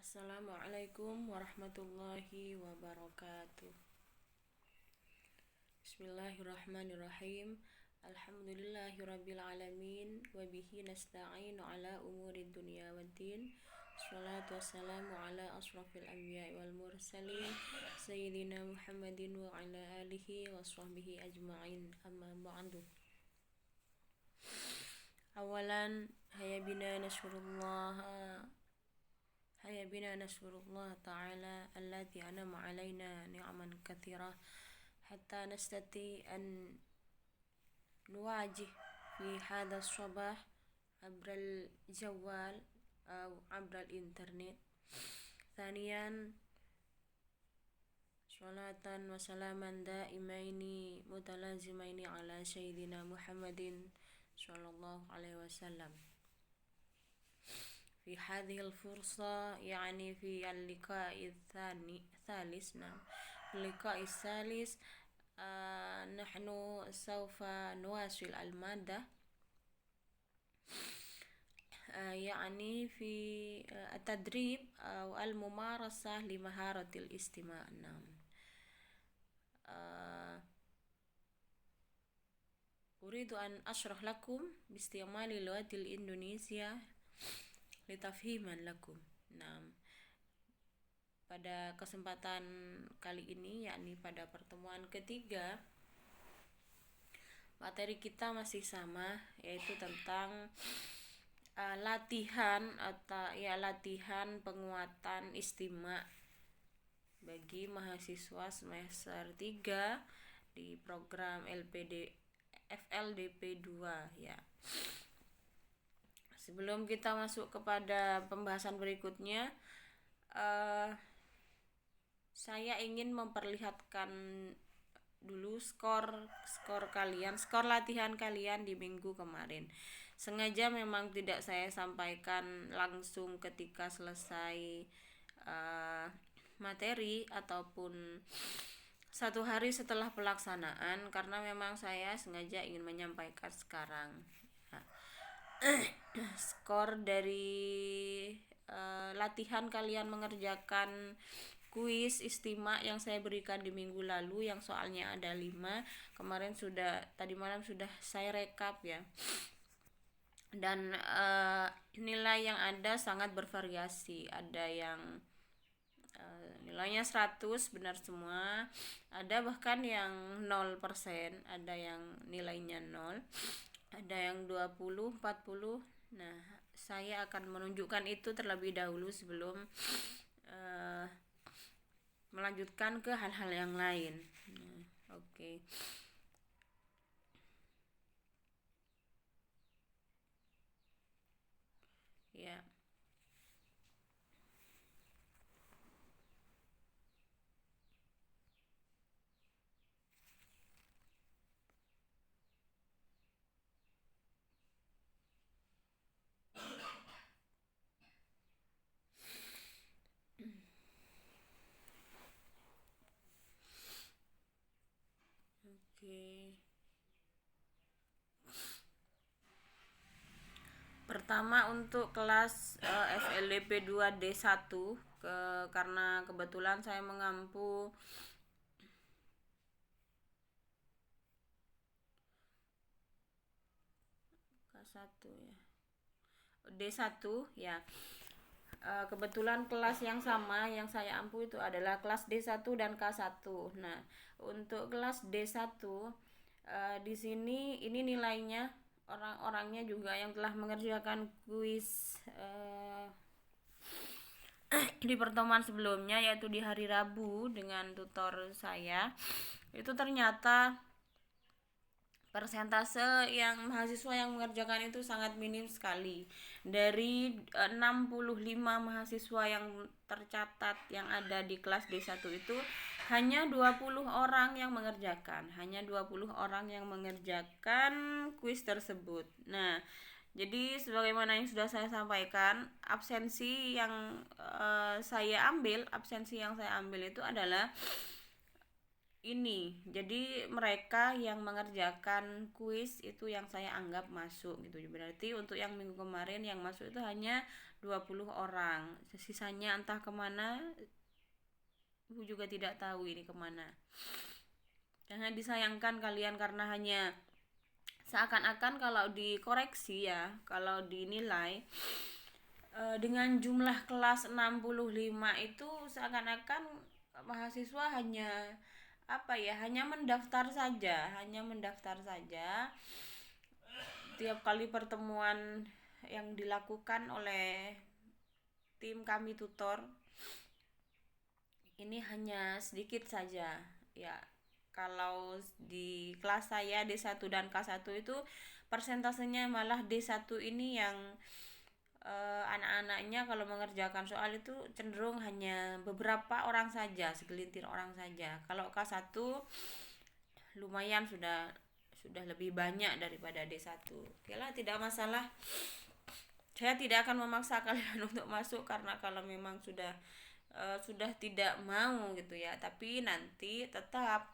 Assalamualaikum warahmatullahi wabarakatuh. Bismillahirrahmanirrahim. Alhamdulillahirabbil alamin wa bihi nasta'inu ala umuri dunya waddin. Shalatu wassalamu ala asrafil anbiya'i wal mursalin sayyidina Muhammadin wa ala alihi wa sahbihi ajma'in. Amma ba'du. Awalan hayya bina nashkurullah ta'ala alladhi anama alaina ni'aman kathirah hatta nastati an nuwajih fi hadha sabah abral jawal aw abral internet. Thaniyan salatan wa salaman daimaini mutalazimaini ala sayyidina Muhammadin sallallahu alaihi wasallam. في هذه الفرصة يعني في اللقاء الثالث نحن سوف نواصل المادة يعني في التدريب أو الممارسة لمهارة الاستماع. أريد أن أشرح لكم باستعمال اللغة الإندونيسية litafhiman lakum. Pada kesempatan kali ini, yakni pada pertemuan ketiga, materi kita masih sama, yaitu tentang latihan penguatan istima bagi mahasiswa semester 3 di program FLDP 2 ya. Sebelum kita masuk kepada pembahasan berikutnya, saya ingin memperlihatkan dulu skor latihan kalian di minggu kemarin. Sengaja memang tidak saya sampaikan langsung ketika selesai materi ataupun satu hari setelah pelaksanaan, karena memang saya sengaja ingin menyampaikan sekarang. Skor dari latihan kalian mengerjakan kuis istima yang saya berikan di minggu lalu, yang soalnya ada 5. Tadi malam sudah saya rekap ya. Dan nilai yang ada sangat bervariasi. Ada yang nilainya 100 benar semua, ada bahkan yang 0%, ada yang nilainya 0, ada yang 20, 40. Nah, saya akan menunjukkan itu terlebih dahulu sebelum melanjutkan ke hal-hal yang lain. Oke. Ya. Oke. Pertama untuk kelas FLDP 2 D1 karena kebetulan saya mengampu K1 ya. D1 ya. Kebetulan kelas yang sama yang saya ampu itu adalah kelas D1 dan K1. Nah, untuk kelas D1 di sini ini nilainya orang-orangnya juga yang telah mengerjakan kuis di pertemuan sebelumnya, yaitu di hari Rabu dengan tutor saya, itu ternyata persentase yang mahasiswa yang mengerjakan itu sangat minim sekali. Dari 65 mahasiswa yang tercatat yang ada di kelas D1 itu hanya 20 orang yang mengerjakan. Kuis tersebut. Nah, jadi sebagaimana yang sudah saya sampaikan, absensi yang saya ambil itu adalah ini. Jadi mereka yang mengerjakan kuis itu yang saya anggap masuk gitu. Berarti untuk yang minggu kemarin yang masuk itu hanya 20 orang. Sisanya entah kemana, Ibu juga tidak tahu ini kemana. Jangan disayangkan kalian karena hanya seakan-akan kalau dikoreksi ya, kalau dinilai dengan jumlah kelas 65 itu seakan-akan mahasiswa hanya hanya mendaftar saja tiap kali pertemuan yang dilakukan oleh tim kami tutor ini hanya sedikit saja ya. Kalau di kelas saya D1 dan K1 itu persentasenya malah D1 ini yang anak-anaknya kalau mengerjakan soal itu cenderung hanya beberapa orang saja, segelintir orang saja. Kalau K1 lumayan sudah lebih banyak daripada D1. Oke lah, tidak masalah. Saya tidak akan memaksa kalian untuk masuk karena kalau memang sudah tidak mau gitu ya, tapi nanti tetap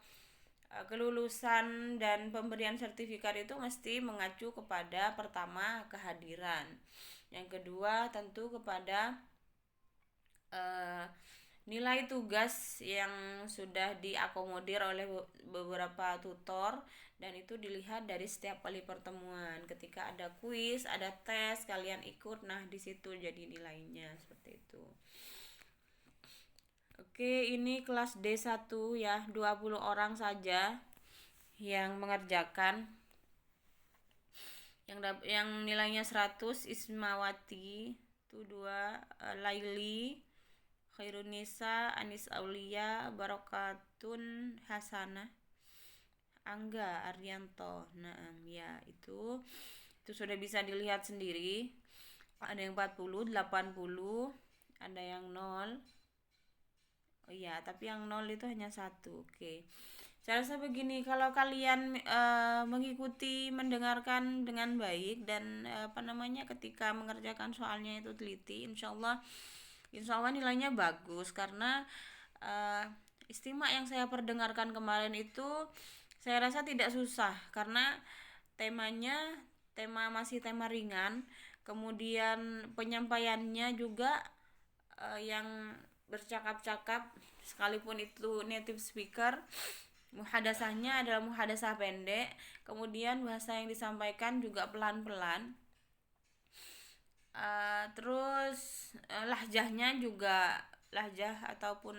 kelulusan dan pemberian sertifikat itu mesti mengacu kepada pertama kehadiran, yang kedua tentu kepada nilai tugas yang sudah diakomodir oleh beberapa tutor, dan itu dilihat dari setiap kali pertemuan. Ketika ada kuis, ada tes, kalian ikut, nah di situ jadi nilainya seperti itu. Oke, ini kelas D1 ya, 20 orang saja yang mengerjakan. Yang nilainya 100 Ismawati, itu 2 Laili, Khairunisa, Anis Aulia, Barokatun Hasanah, Angga Arianto. Nah, ya itu sudah bisa dilihat sendiri. Ada yang 40, 80, ada yang 0. Oh iya, tapi yang 0 itu hanya 1. Oke. Saya rasa begini, kalau kalian mengikuti, mendengarkan dengan baik dan ketika mengerjakan soalnya itu teliti, insya Allah nilainya bagus. Karena istimak yang saya perdengarkan kemarin itu saya rasa tidak susah, karena masih tema ringan, kemudian penyampaiannya juga yang bercakap-cakap, sekalipun itu native speaker, muhadasahnya adalah muhadasah pendek, kemudian bahasa yang disampaikan juga pelan-pelan, terus lahjah ataupun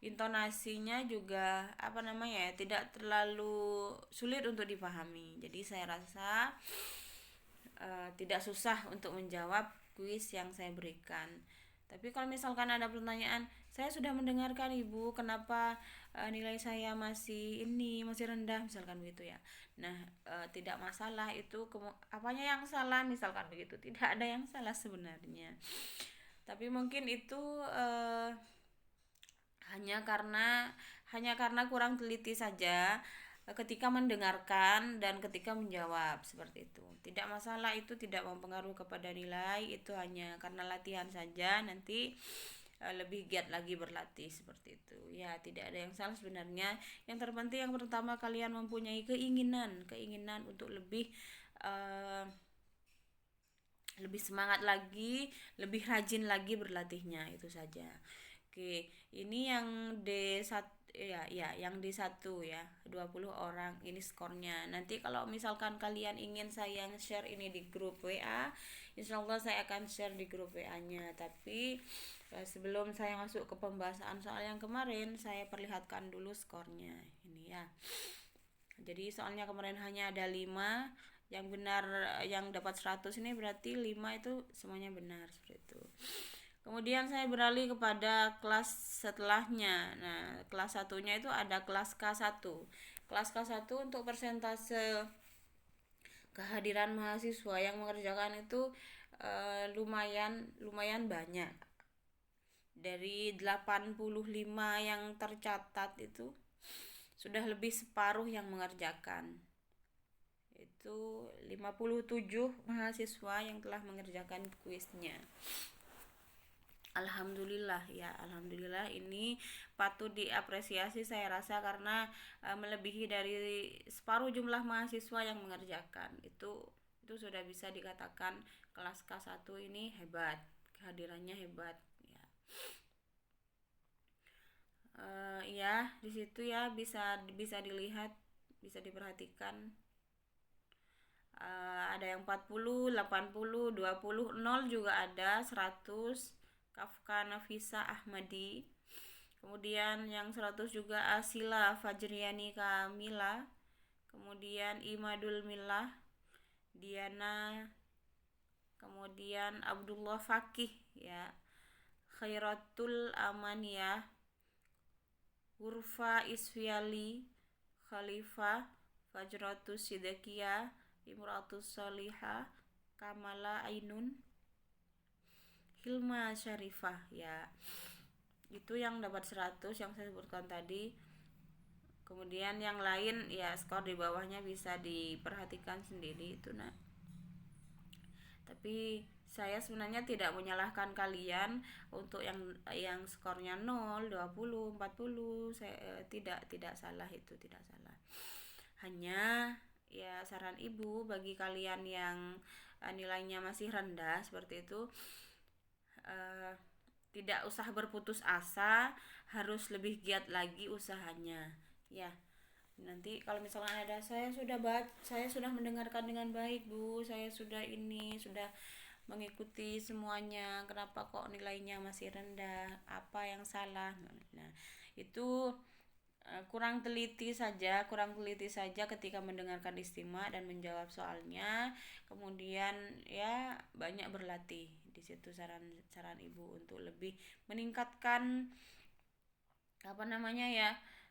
intonasinya juga tidak terlalu sulit untuk dipahami. Jadi saya rasa tidak susah untuk menjawab kuis yang saya berikan. Tapi kalau misalkan ada pertanyaan, saya sudah mendengarkan Ibu, kenapa nilai saya masih rendah, misalkan begitu ya. Nah, tidak masalah, itu apanya yang salah, misalkan begitu. Tidak ada yang salah sebenarnya. Tapi mungkin itu hanya karena kurang teliti saja ketika mendengarkan dan ketika menjawab, seperti itu. Tidak masalah, itu tidak mempengaruhi kepada nilai, itu hanya karena latihan saja. Nanti lebih giat lagi berlatih, seperti itu ya. Tidak ada yang salah sebenarnya. Yang terpenting, yang pertama, kalian mempunyai keinginan untuk lebih semangat lagi, lebih rajin lagi berlatihnya, itu saja. Oke, ini yang D1 yang D1 ya, 20 orang ini skornya. Nanti kalau misalkan kalian ingin saya share ini di grup WA, insyaallah saya akan share di grup WA-nya. Tapi sebelum saya masuk ke pembahasan soal yang kemarin, saya perlihatkan dulu skornya ini ya. Jadi soalnya kemarin hanya ada 5 yang benar, yang dapat 100 ini berarti 5 itu semuanya benar, seperti itu. Kemudian saya beralih kepada kelas setelahnya. Nah, kelas satunya itu ada kelas K1. Kelas K1 untuk persentase kehadiran mahasiswa yang mengerjakan itu lumayan banyak. Dari 85 yang tercatat itu sudah lebih separuh yang mengerjakan. Itu 57 mahasiswa yang telah mengerjakan kuisnya. Alhamdulillah ya, alhamdulillah ini patut diapresiasi saya rasa karena melebihi dari separuh jumlah mahasiswa yang mengerjakan. Itu sudah bisa dikatakan kelas K1 ini hebat, kehadirannya hebat ya. Ya, di situ ya bisa bisa dilihat, bisa diperhatikan. Ada yang 40, 80, 20, 0 juga ada, 100 Kafka Nafisa Ahmadi. Kemudian yang 100 juga Asila Fajriani Kamila. Kemudian Imadul Milah Diana. Kemudian Abdullah Fakih ya. Khairatul Amaniyah, Urfa Isfiali, Khalifah, Fajratus Sidakia, Imratus Salihah, Kamala Ainun, Hilma Syarifah ya. Itu yang dapat 100 yang saya sebutkan tadi. Kemudian yang lain ya skor di bawahnya bisa diperhatikan sendiri itu nak. Tapi saya sebenarnya tidak menyalahkan kalian untuk yang skornya 0, 20, 40. Saya tidak salah, itu tidak salah. Hanya ya saran ibu bagi kalian yang nilainya masih rendah seperti itu, tidak usah berputus asa, harus lebih giat lagi usahanya ya. Nanti kalau misalnya ada saya sudah mendengarkan dengan baik Bu, saya sudah mengikuti semuanya, kenapa kok nilainya masih rendah, apa yang salah. Nah itu kurang teliti saja ketika mendengarkan istimak dan menjawab soalnya. Kemudian ya banyak berlatih di situ, saran ibu untuk lebih meningkatkan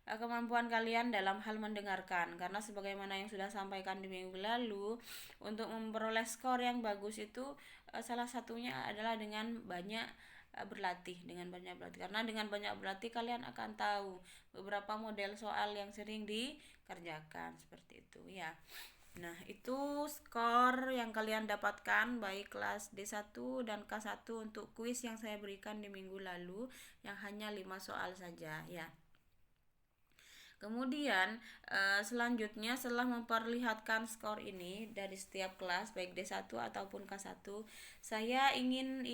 kemampuan kalian dalam hal mendengarkan, karena sebagaimana yang sudah sampaikan di minggu lalu, untuk memperoleh skor yang bagus itu salah satunya adalah dengan banyak berlatih, karena dengan banyak berlatih kalian akan tahu beberapa model soal yang sering dikerjakan seperti itu ya. Nah, itu skor yang kalian dapatkan baik kelas D1 dan K1 untuk kuis yang saya berikan di minggu lalu yang hanya 5 soal saja ya. Kemudian selanjutnya setelah memperlihatkan skor ini dari setiap kelas baik D1 ataupun K1, saya ingin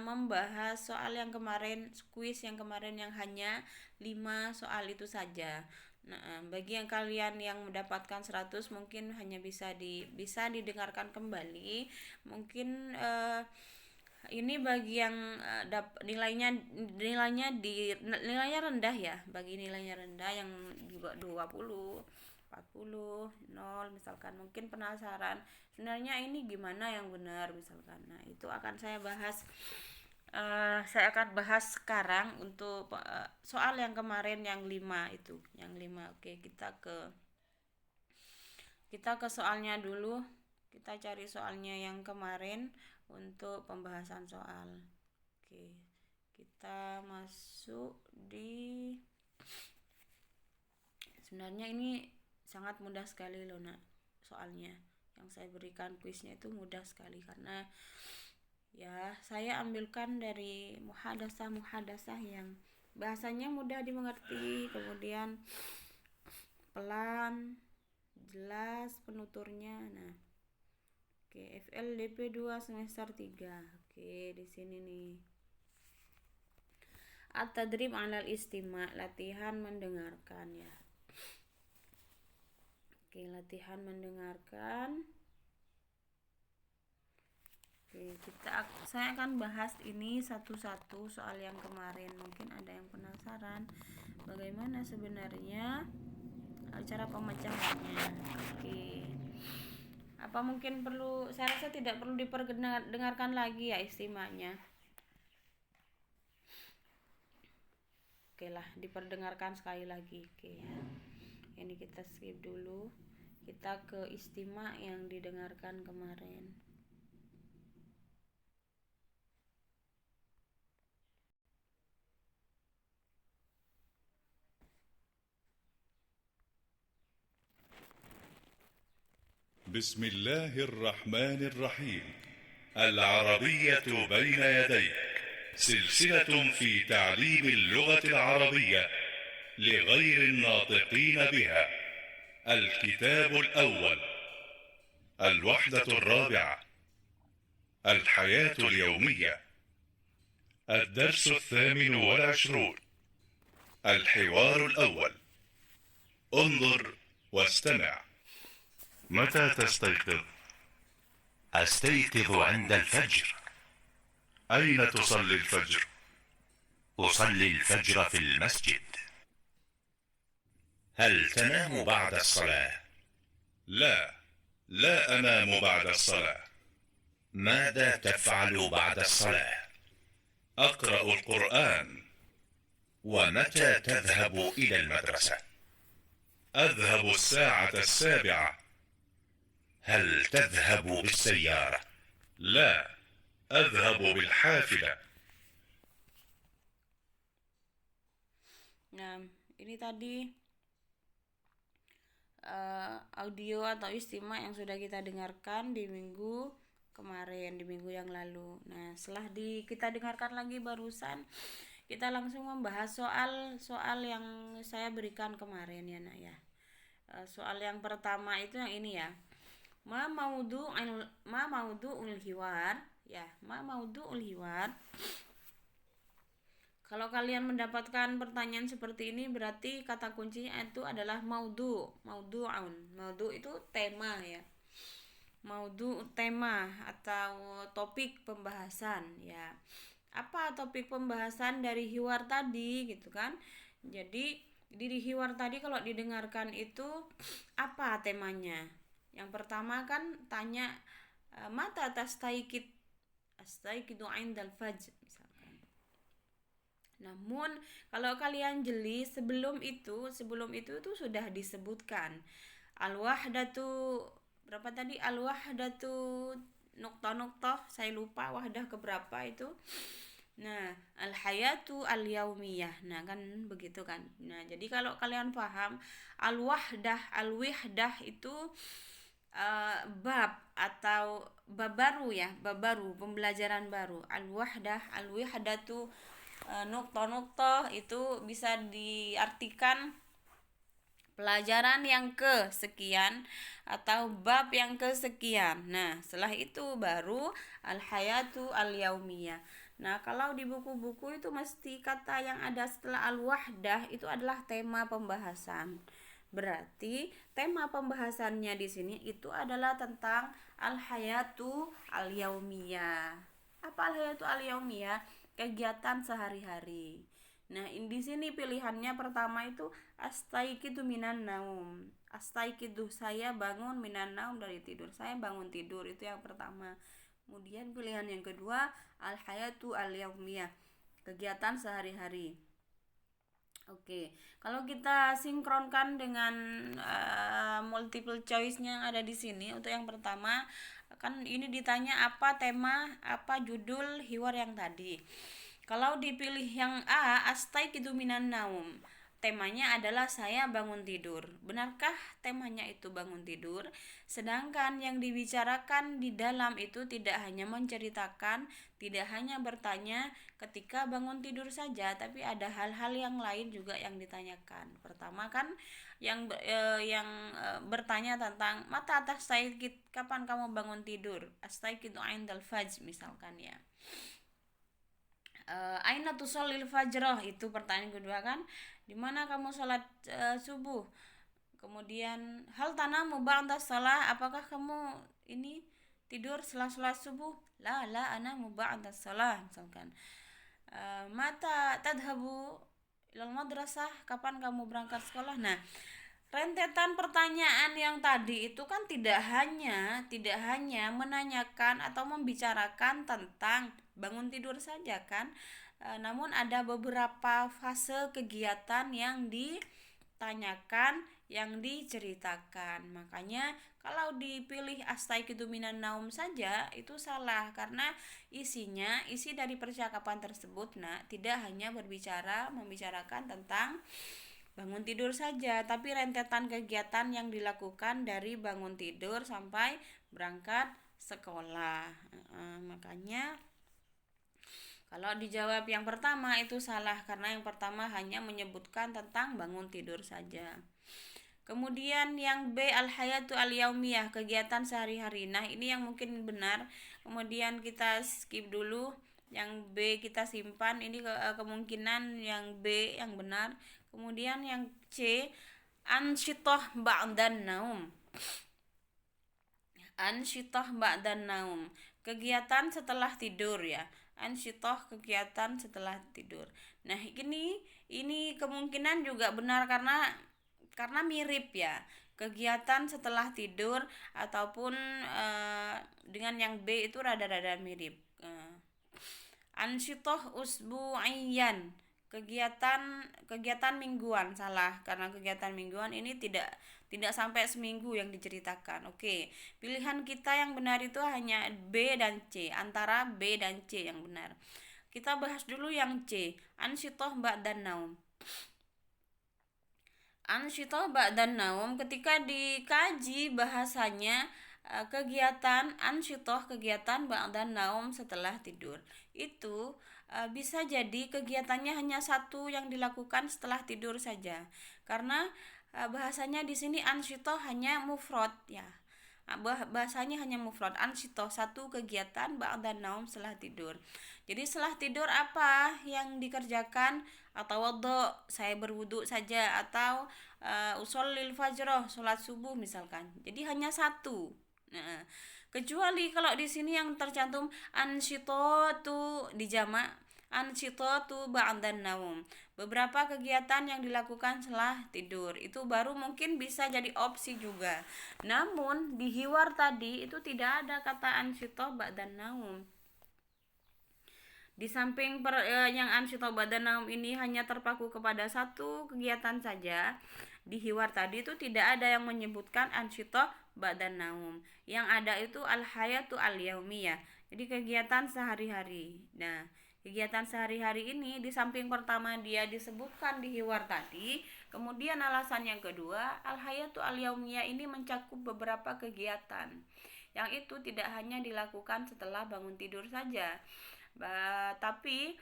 membahas soal yang kemarin, kuis yang kemarin yang hanya 5 soal itu saja. Nah, bagi yang kalian yang mendapatkan 100 mungkin hanya bisa didengarkan kembali. Mungkin ini bagi yang nilainya rendah ya, bagi nilainya rendah yang juga 20, 40, 0 misalkan, mungkin penasaran sebenarnya ini gimana yang benar misalkan. Nah, itu akan saya bahas sekarang untuk soal yang kemarin yang 5 itu, yang 5. Oke, kita ke soalnya dulu. Kita cari soalnya yang kemarin untuk pembahasan soal. Oke, kita masuk di, sebenarnya ini sangat mudah sekali loh nak, soalnya yang saya berikan kuisnya itu mudah sekali, karena ya saya ambilkan dari muhadasah yang bahasanya mudah dimengerti, kemudian pelan, jelas penuturnya. Nah, oke, FLDP 2 semester 3. Oke, di sini nih. At-tadrib 'alal istima', latihan mendengarkan ya. Oke, latihan mendengarkan. Oke, saya akan bahas ini satu-satu soal yang kemarin. Mungkin ada yang penasaran bagaimana sebenarnya cara pemecahannya. Oke. Apa mungkin saya rasa tidak perlu diperdengarkan lagi ya istimanya. Oke lah, diperdengarkan sekali lagi. Oke ya. Ini kita skip dulu. Kita ke istimak yang didengarkan kemarin. بسم الله الرحمن الرحيم. العربية بين يديك، سلسلة في تعليم اللغة العربية لغير الناطقين بها. الكتاب الأول، الوحدة الرابعة، الحياة اليومية. الدرس 28، الحوار الأول. انظر واستمع. متى تستيقظ؟ أستيقظ عند الفجر. أين تصلي الفجر؟ أصلي الفجر في المسجد. هل تنام بعد الصلاة؟ لا، لا أنام بعد الصلاة. ماذا تفعل بعد الصلاة؟ أقرأ القرآن. ومتى تذهب إلى المدرسة؟ أذهب الساعة 7. هل تذهب بالسيارة؟ لا، أذهب بالحافلة. Nah, ini tadi audio atau istimak yang sudah kita dengarkan di minggu kemarin, di minggu yang lalu. Nah, setelah kita dengarkan lagi barusan, kita langsung membahas soal yang saya berikan kemarin ya nak ya. Soal yang pertama itu yang ini ya. Ma maudu'ul hiwar ya, ma maudu'ul hiwar. Kalau kalian mendapatkan pertanyaan seperti ini berarti kata kuncinya itu adalah maudu'un. Maudu' itu tema ya. Maudu' tema atau topik pembahasan ya. Apa topik pembahasan dari hiwar tadi gitu kan? Jadi di hiwar tadi kalau didengarkan itu apa temanya? Yang pertama kan tanya mata astaiqidu 'indal fajr misalkan. Namun kalau kalian jeli sebelum itu sudah disebutkan al-wahdatu berapa tadi, al-wahdatu nukta-nukta, saya lupa wahdah keberapa itu. Nah, al-hayatu al-yaumiyah. Nah, kan begitu kan. Nah, jadi kalau kalian paham al-wahdah itu bab atau bab baru ya, bab baru, pembelajaran baru. Al-wahdatu nukta-nukta itu bisa diartikan pelajaran yang kesekian atau bab yang kesekian. Nah, setelah itu baru al-hayatu al-yaumiyah. Nah, kalau di buku-buku itu mesti kata yang ada setelah al-wahdah itu adalah tema pembahasan. Berarti tema pembahasannya di sini itu adalah tentang al-hayatu al-yaumiyah. Apa al-hayatu al-yaumiyah? Kegiatan sehari-hari. Nah, di sini pilihannya pertama itu astaiqidu minan naum. Astaiqidu, saya bangun, minan naum, dari tidur. Saya bangun tidur, itu yang pertama. Kemudian pilihan yang kedua al-hayatu al-yaumiyah, kegiatan sehari-hari. Oke, kalau kita sinkronkan dengan multiple choice-nya yang ada di sini, untuk yang pertama kan ini ditanya apa tema, apa judul hiwar yang tadi. Kalau dipilih yang A, astaiqidu minan naum, temanya adalah saya bangun tidur. Benarkah temanya itu bangun tidur? Sedangkan yang dibicarakan di dalam itu tidak hanya menceritakan, tidak hanya bertanya ketika bangun tidur saja, tapi ada hal-hal yang lain juga yang ditanyakan. Pertama kan yang bertanya tentang mata atas astaiqid, kapan kamu bangun tidur? Astaiqidu 'indal fajr misalkan ya. Aina tusallil fajrah, itu pertanyaan kedua kan, di mana kamu sholat subuh. Kemudian hal tanamu ba'da shalah, apakah kamu ini tidur setelah sholat subuh? La anamu ba'da shalah misalkan. Mata tadhabu ilal madrasah, kapan kamu berangkat sekolah? Nah, rentetan pertanyaan yang tadi itu kan tidak hanya menanyakan atau membicarakan tentang bangun tidur saja kan, namun ada beberapa fase kegiatan yang ditanyakan, yang diceritakan. Makanya kalau dipilih astaiqidu minan naum saja itu salah, karena isi dari percakapan tersebut tidak hanya membicarakan tentang bangun tidur saja, tapi rentetan kegiatan yang dilakukan dari bangun tidur sampai berangkat sekolah. Makanya kalau dijawab yang pertama itu salah, karena yang pertama hanya menyebutkan tentang bangun tidur saja. Kemudian yang B, al-hayatu al-yaumiyah, kegiatan sehari-hari. Nah, ini yang mungkin benar. Kemudian kita skip dulu. Yang B kita simpan. Ini kemungkinan yang B yang benar. Kemudian yang C, ansyitah ba'dan naum. Ansyitah ba'dan naum, kegiatan setelah tidur ya. Ansyitah, kegiatan setelah tidur. Nah, ini kemungkinan juga benar karena mirip ya. Kegiatan setelah tidur ataupun dengan yang B itu rada-rada mirip. Ansyitah usbu'iyyan, kegiatan mingguan. Salah, karena kegiatan mingguan ini tidak sampai seminggu yang diceritakan. Oke, pilihan kita yang benar itu hanya B dan C, antara B dan C yang benar. Kita bahas dulu yang C, ansyitah ba'dan naum. Ansyitah ba'dan naum, ketika dikaji bahasanya, kegiatan ansyitah, kegiatan ba'dan naum, setelah tidur itu bisa jadi kegiatannya hanya satu yang dilakukan setelah tidur saja, karena bahasanya di sini ansyitah hanya mufrad ya. Bahasanya hanya mufrad, ansyitah, satu kegiatan ba'dan naum, setelah tidur. Jadi setelah tidur apa yang dikerjakan? Atau wudu, saya berwudu saja, atau ushollil fajrah, sholat subuh misalkan. Jadi hanya satu. Nah, kecuali kalau di sini yang tercantum ansyitatu di jamak, ansyitatu ba'dan naum, beberapa kegiatan yang dilakukan setelah tidur, itu baru mungkin bisa jadi opsi juga. Namun di hiwar tadi itu tidak ada kata ansyitah ba'dan naum. Di samping yang ansyitah ba'dan naum ini hanya terpaku kepada satu kegiatan saja, di hiwar tadi itu tidak ada yang menyebutkan ansyitah ba'dan naum. Yang ada itu al-hayatu al-yaumiyah, jadi kegiatan sehari-hari. Nah, kegiatan sehari-hari ini di samping pertama dia disebutkan di hiwar tadi, kemudian alasan yang kedua, al-hayatu al-yaumiyah ini mencakup beberapa kegiatan yang itu tidak hanya dilakukan setelah bangun tidur saja, tapi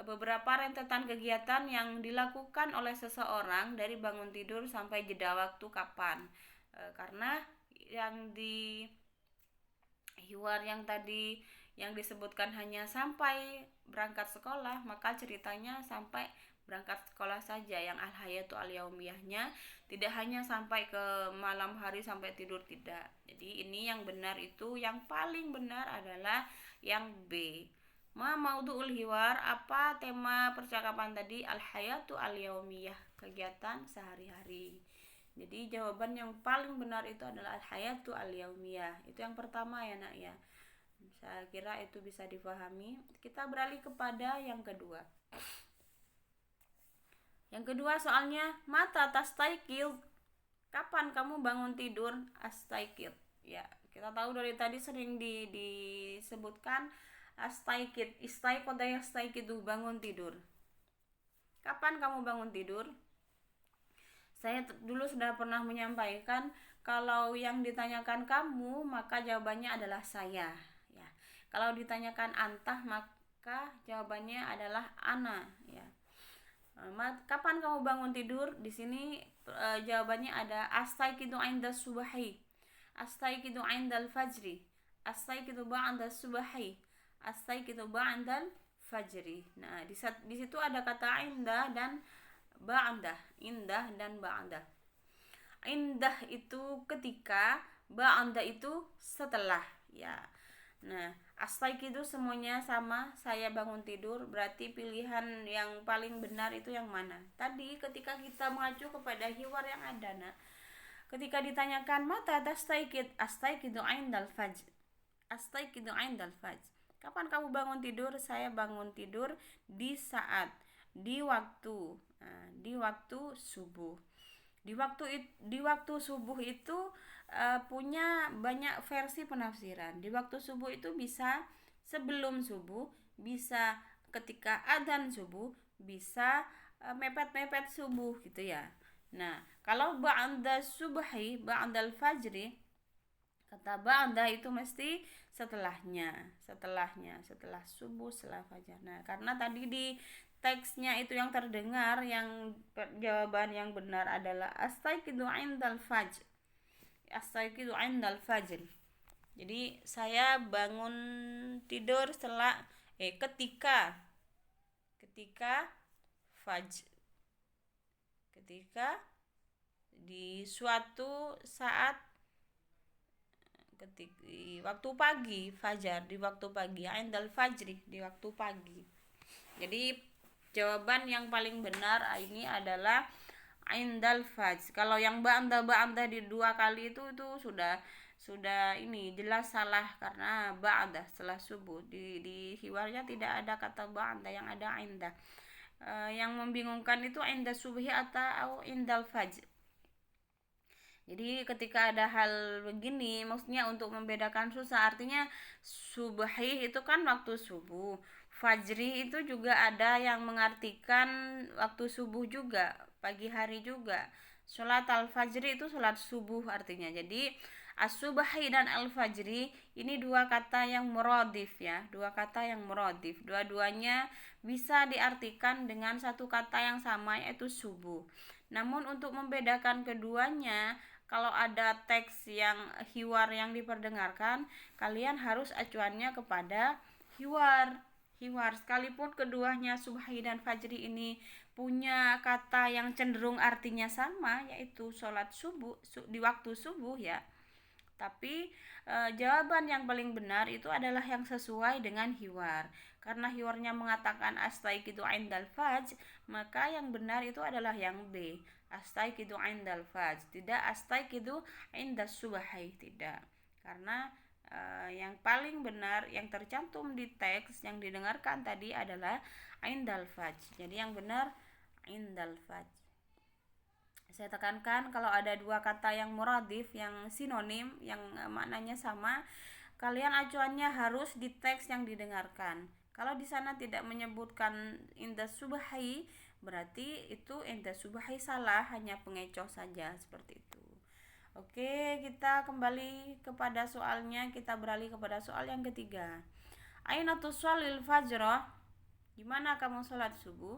beberapa rentetan kegiatan yang dilakukan oleh seseorang dari bangun tidur sampai jeda waktu kapan. Karena yang di hiwar yang tadi yang disebutkan hanya sampai berangkat sekolah, maka ceritanya sampai berangkat sekolah saja. Yang al-hayatu al-yaumiyahnya tidak hanya sampai ke malam hari sampai tidur, tidak. Jadi ini yang benar, itu yang paling benar adalah yang B. Maudhu'ul hiwar, apa tema percakapan tadi? Al-hayatu al-yaumiyah, kegiatan sehari-hari. Jadi jawaban yang paling benar itu adalah al-hayatu al-yaumiyah. Itu yang pertama ya nak ya. Saya kira itu bisa dipahami. Kita beralih kepada yang kedua. Yang kedua soalnya, mata tastaikil, kapan kamu bangun tidur? Astaikil. Ya, kita tahu dari tadi sering disebutkan astaikid, istaikoda yastaikidu, bangun tidur. Kapan kamu bangun tidur? Saya dulu sudah pernah menyampaikan, kalau yang ditanyakan kamu maka jawabannya adalah saya ya. Kalau ditanyakan antah maka jawabannya adalah ana ya. Kapan kamu bangun tidur? Di sini jawabannya ada astaiqidu 'inda subahi, astaiqidu 'indal fajri, astaiqidu ba'da subahi, astaiqidu ba'dal fajri. Nah, di situ ada kata indah dan ba'dah, indah dan ba'dah. Indah itu ketika, ba'dah itu setelah ya. Nah, astaiqidu semuanya sama, saya bangun tidur, berarti pilihan yang paling benar itu yang mana? Tadi ketika kita mengacu kepada hiwar yang ada, nah, ketika ditanyakan mata tastaikid, astaiqidu 'indal fajr, astaiqidu 'indal fajr. Kapan kamu bangun tidur? Saya bangun tidur di waktu subuh. Di waktu subuh itu punya banyak versi penafsiran. Di waktu subuh itu bisa sebelum subuh, bisa ketika adzan subuh, bisa mepet-mepet subuh gitu ya. Nah, kalau ba'da subhi, ba'dal fajri, Kata ba'da itu mesti setelah subuh, setelah fajar. Nah, karena tadi di teksnya itu yang terdengar, yang jawaban yang benar adalah astaiqidu indal fajr. Astaiqidu indal fajr. Jadi saya bangun tidur ketika fajr. Ketika di suatu saat di waktu pagi, fajar, di waktu pagi, indal fajri, di waktu pagi. Jadi jawaban yang paling benar ini adalah indal fajr. Kalau yang ba'da di dua kali itu sudah ini jelas salah, karena ba'da setelah subuh. Di hiwarnya tidak ada kata ba'da, yang ada inda. Yang membingungkan itu inda subhi atau indal fajr. Jadi ketika ada hal begini, maksudnya untuk membedakan susah, artinya subhi itu kan waktu subuh, fajri itu juga ada yang mengartikan waktu subuh juga, pagi hari juga. Sholat al-fajri itu sholat subuh artinya. Jadi as-subhi dan al-fajri ini dua kata yang muradif ya, dua kata yang muradif. Dua-duanya bisa diartikan dengan satu kata yang sama, yaitu subuh. Namun untuk membedakan keduanya, kalau ada teks yang hiwar yang diperdengarkan, kalian harus acuannya kepada hiwar. Sekalipun keduanya subhi dan fajri ini punya kata yang cenderung artinya sama, yaitu sholat subuh di waktu subuh ya. Tapi jawaban yang paling benar itu adalah yang sesuai dengan hiwar. Karena hiwarnya mengatakan astaiqidu indal fajr, maka yang benar itu adalah yang B, astaiqidu indal fajr, tidak astaiqidu indas subhi, tidak. Karena yang paling benar yang tercantum di teks yang didengarkan tadi adalah indal fajr. Jadi yang benar indal fajr. Saya tekankan, kalau ada dua kata yang muradif, yang sinonim, yang maknanya sama, kalian acuannya harus di teks yang didengarkan. Kalau di sana tidak menyebutkan indas subhi, berarti itu indas subhi salah, hanya pengecoh saja, seperti itu. Oke, kita kembali kepada soalnya, kita beralih kepada soal yang ketiga. Aina tusallil fajr? Gimana kamu sholat subuh?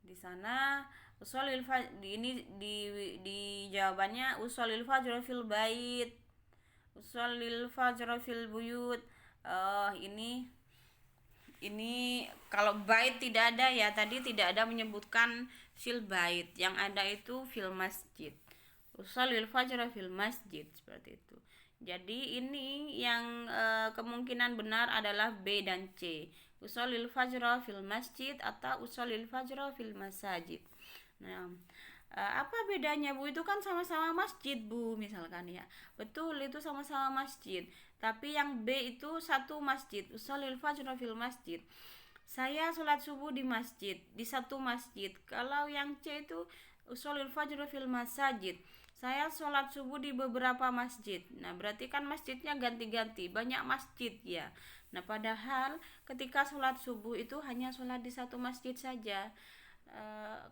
Di sana usolil fajr, di jawabannya usolil fajr fil bait, usolil fajr fil buyut. Ini kalau bait tidak ada ya, tadi tidak ada menyebutkan fil bait, yang ada itu fil masjid. Usolil fajr fil masjid, seperti itu. Jadi ini yang kemungkinan benar adalah B dan C. Usolil fajr fil masjid atau usolil fajr fil masajid. Nah, apa bedanya Bu? Itu kan sama-sama masjid Bu, misalkan ya. Betul, itu sama-sama masjid. Tapi yang B itu satu masjid, usolil fajr fil masjid. Saya sholat subuh di masjid, di satu masjid. Kalau yang C itu usolil fajr fil masajid, saya sholat subuh di beberapa masjid. Nah, berarti kan masjidnya ganti-ganti, banyak masjid ya. Nah, padahal ketika sholat subuh itu hanya sholat di satu masjid saja.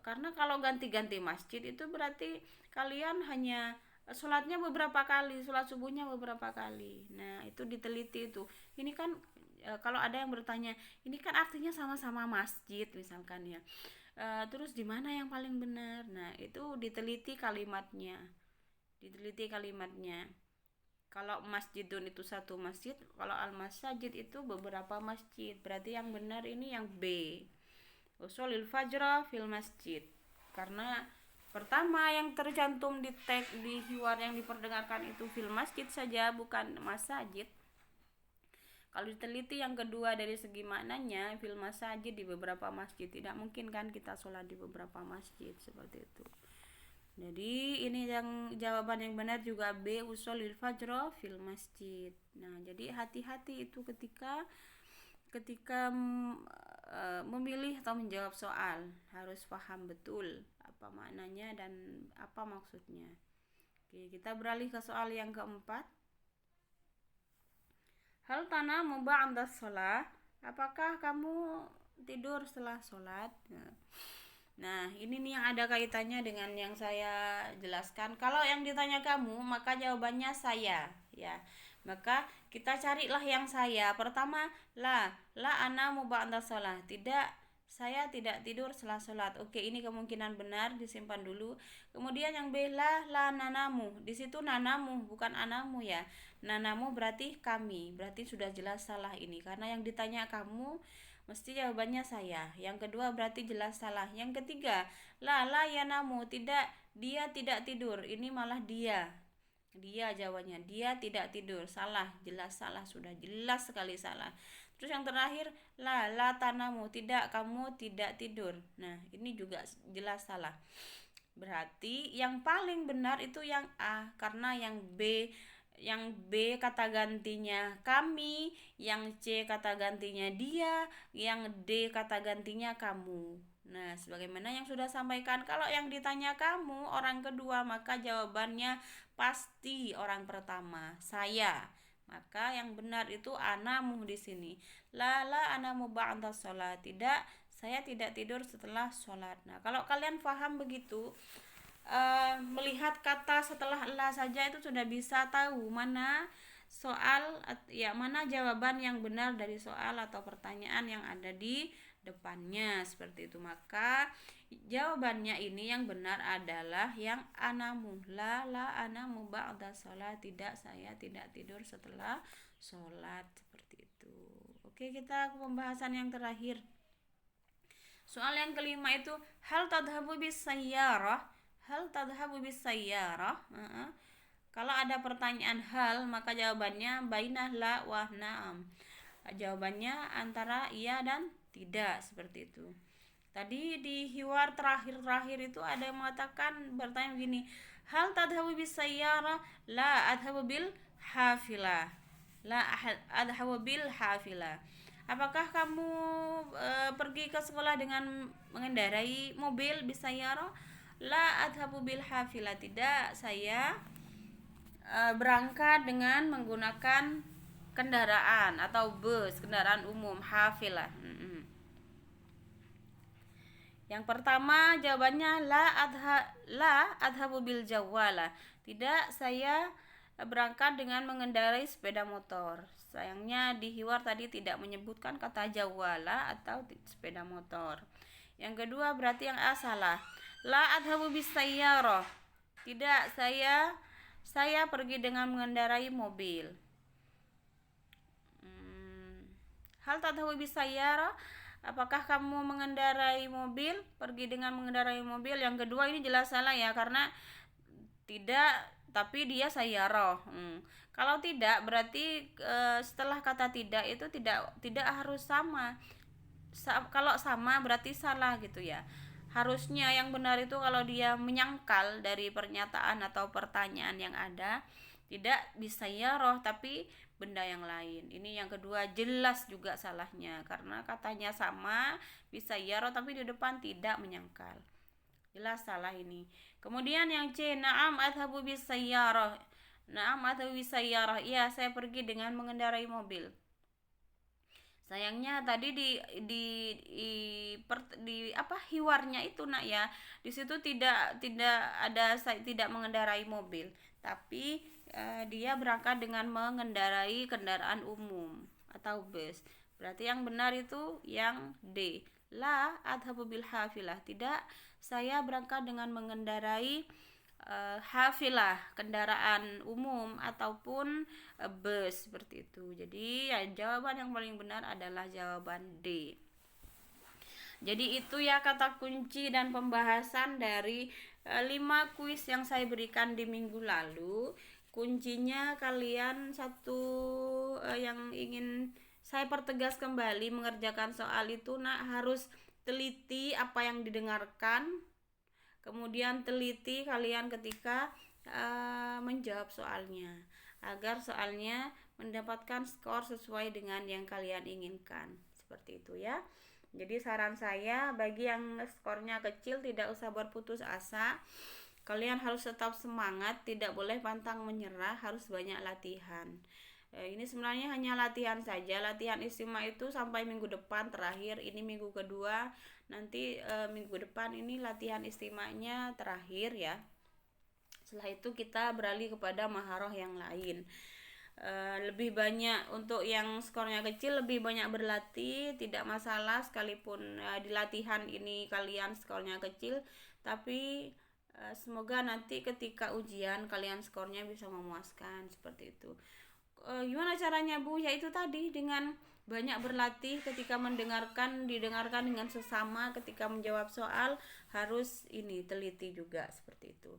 Karena kalau ganti-ganti masjid itu berarti kalian hanya sholatnya beberapa kali, sholat subuhnya beberapa kali. Nah, itu diteliti itu. Ini kan kalau ada yang bertanya, ini kan artinya sama-sama masjid misalkan ya. Terus di mana yang paling benar? Nah, itu diteliti kalimatnya. Kalau masjidun itu satu masjid, kalau al-masajid itu beberapa masjid. Berarti yang benar ini yang B. Usolil fajr fil masjid. Karena pertama yang tercantum di teks di hiwar yang diperdengarkan itu fil masjid saja, bukan masajid. Kalau diteliti yang kedua dari segi maknanya, fil masajid, di beberapa masjid. Tidak mungkin kan kita sholat di beberapa masjid, seperti itu. Jadi ini yang jawaban yang benar juga B, usolil fajr fil masjid. Nah, jadi hati-hati itu ketika memilih atau menjawab soal, harus paham betul apa maknanya dan apa maksudnya. Oke, kita beralih ke soal yang keempat. Hal tanamu ba'da shalah? Apakah kamu tidur setelah sholat? Nah, Nah, ini nih yang ada kaitannya dengan yang saya jelaskan. Kalau yang ditanya kamu, maka jawabannya saya, ya. Maka kita carilah yang saya. Pertama, la anamu ba'da shalah. Tidak, saya tidak tidur setelah sholat. Oke, ini kemungkinan benar, disimpan dulu. Kemudian yang B, la nanamu. Di situ nanamu, bukan anamu ya. Nanamu berarti kami. Berarti sudah jelas salah ini. Karena yang ditanya kamu, mesti jawabannya saya. Yang kedua berarti jelas salah. Yang ketiga, la yanamu. Tidak, dia tidak tidur. Ini malah dia. Dia jawabannya, dia tidak tidur. Salah, jelas salah, sudah jelas sekali salah. Terus yang terakhir, la tanamu. Tidak, kamu tidak tidur. Nah, ini juga jelas salah. Berarti yang paling benar itu yang A, karena yang B kata gantinya kami, yang C kata gantinya dia, yang D kata gantinya kamu. Nah, sebagaimana yang sudah sampaikan, kalau yang ditanya kamu orang kedua, maka jawabannya pasti orang pertama, saya. Maka yang benar itu anamu di sini. La anamu ba'da sholat. Tidak, saya tidak tidur setelah sholat. Nah, kalau kalian paham begitu, melihat kata setelah la saja itu sudah bisa tahu mana soal, ya, mana jawaban yang benar dari soal atau pertanyaan yang ada di depannya, seperti itu. Maka jawabannya ini yang benar adalah yang anamu, la anamu ba'da sholat. Tidak, saya tidak tidur setelah sholat, seperti itu. Oke, kita ke pembahasan yang terakhir. Soal yang kelima itu, hal tadhabu bis sayyarah. Hal tadhabu bis sayyarah. Kalau ada pertanyaan hal, maka jawabannya bainah la wa na'am. Jawabannya antara iya dan tidak, seperti itu. Tadi di hiwar terakhir itu ada yang mengatakan, bertanya begini, hal tadhabu bis sayyarah? La adhabu bil hafilah. La adhabu bil hafilah. Apakah kamu pergi ke sekolah dengan mengendarai mobil bis sayyarah? La adhabu bil hafilah. Tidak, saya berangkat dengan menggunakan kendaraan atau bus, kendaraan umum, hafilah. Yang pertama jawabannya la adhabu bil jawala. Tidak, saya berangkat dengan mengendarai sepeda motor. Sayangnya di hiwar tadi tidak menyebutkan kata jawala atau sepeda motor. Yang kedua berarti yang A salah. La adhabu bis sayyarah. Tidak, saya pergi dengan mengendarai mobil. Hal tadhabu bis sayyarah? Apakah kamu mengendarai mobil? Pergi dengan mengendarai mobil. Yang kedua ini jelas salah ya, karena tidak, tapi dia sayyarah. Kalau tidak berarti setelah kata tidak itu tidak harus sama. Kalau sama berarti salah gitu ya. Harusnya yang benar itu kalau dia menyangkal dari pernyataan atau pertanyaan yang ada, tidak bisa sayyarah tapi benda yang lain. Ini yang kedua jelas juga salahnya, karena katanya sama bisa sayyarah tapi di depan tidak menyangkal. Jelas salah ini. Kemudian yang C, na'am adhabu bis sayyarah. Na'am adhabu bis sayyarah. Iya, saya pergi dengan mengendarai mobil. Sayangnya tadi di hiwarnya itu nak ya, di situ tidak ada, saya tidak mengendarai mobil, tapi dia berangkat dengan mengendarai kendaraan umum atau bus. Berarti yang benar itu yang D, la adhabu bil hafilah. Tidak, saya berangkat dengan mengendarai hafilah, kendaraan umum ataupun bus, seperti itu. Jadi ya, jawaban yang paling benar adalah jawaban D. Jadi itu ya kata kunci dan pembahasan dari 5 kuis yang saya berikan di minggu lalu. Kuncinya kalian satu, yang ingin saya pertegas kembali, mengerjakan soal itu harus teliti apa yang didengarkan. Kemudian teliti kalian ketika menjawab soalnya, agar soalnya mendapatkan skor sesuai dengan yang kalian inginkan. Seperti itu ya. Jadi saran saya bagi yang skornya kecil tidak usah berputus asa. Kalian harus tetap semangat, tidak boleh pantang menyerah, harus banyak latihan. Ini sebenarnya hanya latihan saja. Latihan istimewa itu sampai minggu depan terakhir. Ini minggu kedua. Nanti minggu depan ini latihan istimewanya terakhir ya. Setelah itu kita beralih kepada maharoh yang lain. Lebih banyak untuk yang skornya kecil, lebih banyak berlatih, tidak masalah sekalipun di latihan ini kalian skornya kecil, tapi semoga nanti ketika ujian kalian skornya bisa memuaskan seperti itu. Gimana caranya Bu? Ya itu tadi, dengan banyak berlatih, ketika didengarkan dengan sesama, ketika menjawab soal harus ini teliti juga seperti itu.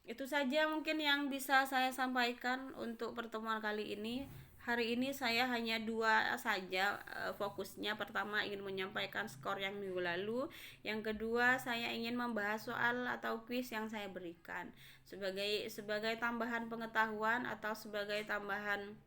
Itu saja mungkin yang bisa saya sampaikan untuk pertemuan kali ini. Hari ini saya hanya 2 saja fokusnya. Pertama ingin menyampaikan skor yang minggu lalu. Yang kedua saya ingin membahas soal atau kuis yang saya berikan sebagai tambahan pengetahuan atau sebagai tambahan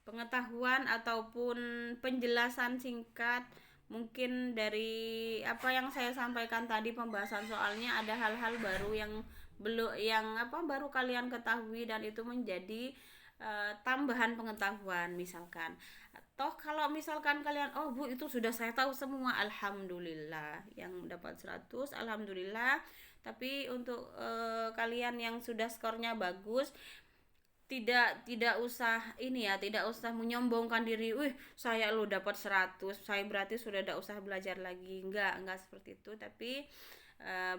pengetahuan ataupun penjelasan singkat. Mungkin dari apa yang saya sampaikan tadi, pembahasan soalnya ada hal-hal baru yang baru kalian ketahui, dan itu menjadi tambahan pengetahuan. Misalkan toh kalau misalkan kalian, oh Bu itu sudah saya tahu semua, alhamdulillah. Yang dapat 100 alhamdulillah. Tapi untuk kalian yang sudah skornya bagus, tidak usah tidak usah menyombongkan diri, saya lo dapat 100, saya berarti sudah tidak usah belajar lagi. Enggak seperti itu. Tapi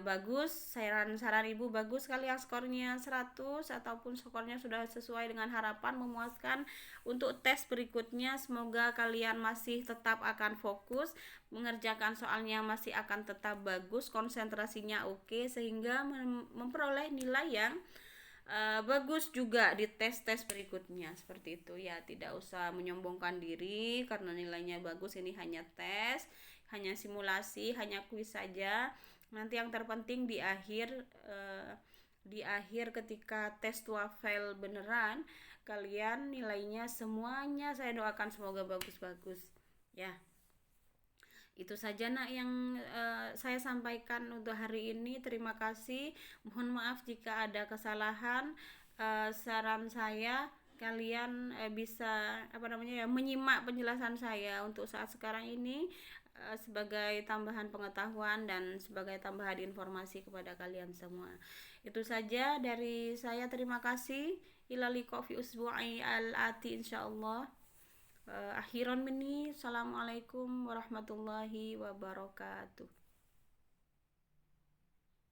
bagus, saran Ibu bagus kalian skornya 100 ataupun skornya sudah sesuai dengan harapan, memuaskan. Untuk tes berikutnya semoga kalian masih tetap akan fokus mengerjakan soalnya, masih akan tetap bagus, konsentrasinya oke, sehingga memperoleh nilai yang bagus juga di tes berikutnya. Seperti itu ya, tidak usah menyombongkan diri karena nilainya bagus. Ini hanya tes, hanya simulasi, hanya kuis saja. Nanti yang terpenting di akhir ketika tes TOEFL beneran, kalian nilainya semuanya saya doakan semoga bagus-bagus ya. Itu saja nak yang saya sampaikan untuk hari ini. Terima kasih. Mohon maaf jika ada kesalahan. Saran saya kalian bisa menyimak penjelasan saya untuk saat sekarang ini sebagai tambahan pengetahuan dan sebagai tambahan informasi kepada kalian semua. Itu saja dari saya. Terima kasih. Ila liqa fi usbu'i al-ati insyaallah. Akhiran minni, assalamualaikum warahmatullahi wabarakatuh.